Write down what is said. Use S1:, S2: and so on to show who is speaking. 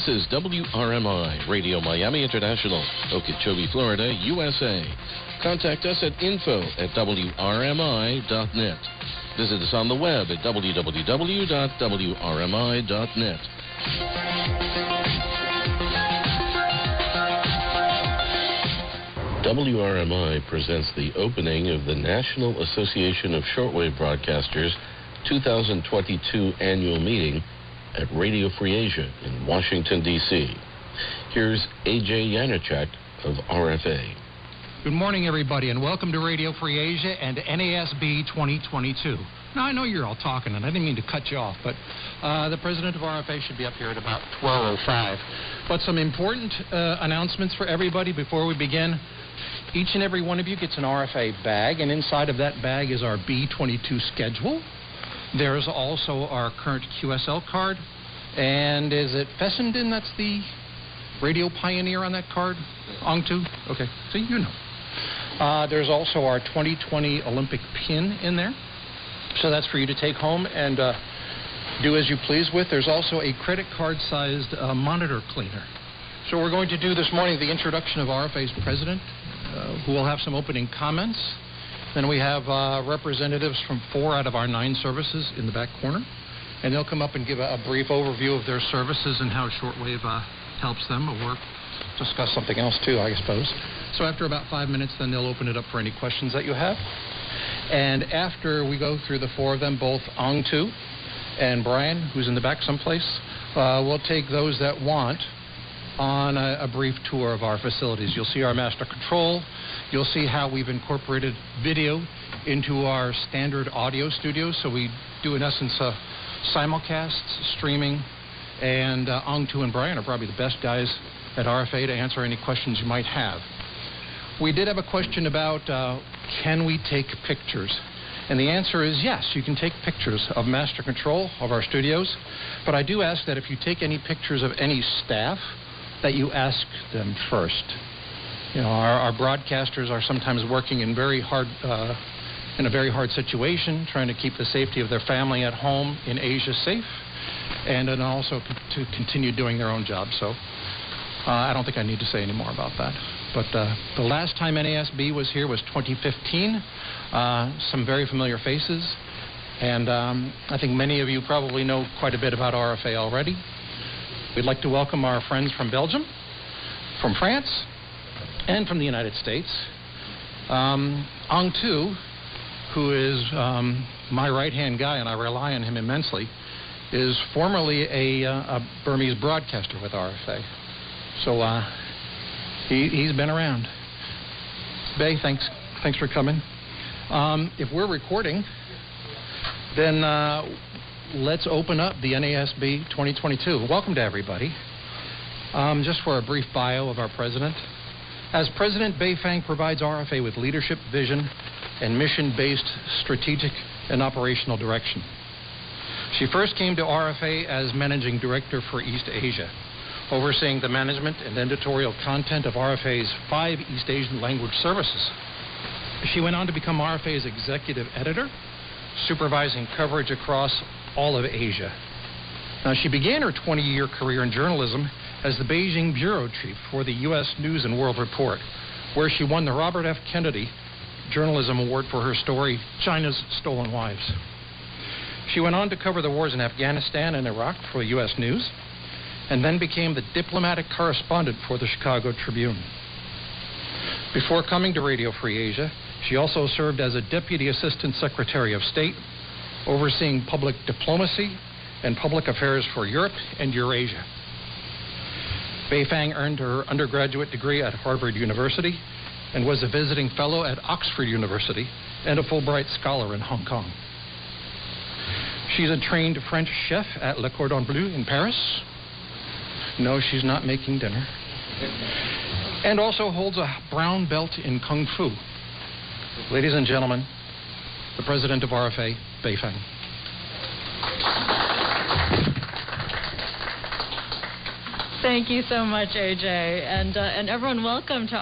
S1: This is WRMI, Radio Miami International, Okeechobee, Florida, USA. Contact us at info@wrmi.net. Visit us on the web at www.wrmi.net. WRMI presents the opening of the National Association of Shortwave Broadcasters 2022 annual meeting at Radio Free Asia in Washington, D.C. Here's A.J. Janacek of RFA.
S2: Good morning, everybody, and welcome to Radio Free Asia and NASB 2022. Now, I know you're all talking, and I didn't mean to cut you off, but the president of RFA should be up here at about 12:05. But some important announcements for everybody before we begin. Each and every one of you gets an RFA bag, and inside of that bag is our B22 schedule. There's also our current QSL card, and is it Fessenden that's the radio pioneer on that card? Ongtu? Okay, so you know. There's also our 2020 Olympic pin in there, so that's for you to take home and do as you please with. There's also a credit card-sized monitor cleaner. So we're going to do this morning the introduction of RFA's president, who will have some opening comments. Then we have representatives from 4 out of our 9 services in the back corner, and they'll come up and give a brief overview of their services and how shortwave helps them, or discuss something else too, I suppose. So after about 5 minutes, then they'll open it up for any questions that you have. And after we go through the 4 of them, both Ongtu and Brian, who's in the back someplace, we'll take those that want on a brief tour of our facilities. You'll see our master control. You'll see how we've incorporated video into our standard audio studios. So we do, in essence, simulcasts, streaming, and Ongtu and Brian are probably the best guys at RFA to answer any questions you might have. We did have a question about can we take pictures? And the answer is yes, you can take pictures of master control of our studios, but I do ask that if you take any pictures of any staff, that you ask them first. You know, our broadcasters are sometimes working in a very hard situation, trying to keep the safety of their family at home in Asia safe, and then also to continue doing their own job. So I don't think I need to say any more about that. But the last time NASB was here was 2015. Some very familiar faces, and I think many of you probably know quite a bit about RFA already. We'd like to welcome our friends from Belgium, from France, and from the United States. Ongtu, who is my right-hand guy, and I rely on him immensely, is formerly a Burmese broadcaster with RFA. So he's been around. Bay, thanks for coming. If we're recording, then let's open up the NASB 2022. Welcome to everybody. Just for a brief bio of our president. As president, Beifang provides RFA with leadership, vision, and mission-based strategic and operational direction. She first came to RFA as managing director for East Asia, overseeing the management and editorial content of RFA's 5 East Asian language services. She went on to become RFA's executive editor, supervising coverage across all of Asia. Now, she began her 20-year career in journalism as the Beijing bureau chief for the U.S. News and World Report, where she won the Robert F. Kennedy Journalism Award for her story, China's Stolen Wives. She went on to cover the wars in Afghanistan and Iraq for U.S. News, and then became the diplomatic correspondent for the Chicago Tribune. Before coming to Radio Free Asia, she also served as a Deputy Assistant Secretary of State, overseeing public diplomacy and public affairs for Europe and Eurasia. Beifang earned her undergraduate degree at Harvard University and was a visiting fellow at Oxford University and a Fulbright Scholar in Hong Kong. She's a trained French chef at Le Cordon Bleu in Paris. No, she's not making dinner. And also holds a brown belt in Kung Fu. Ladies and gentlemen, the president of RFA, Beifang.
S3: Thank you so much, AJ. And everyone, welcome to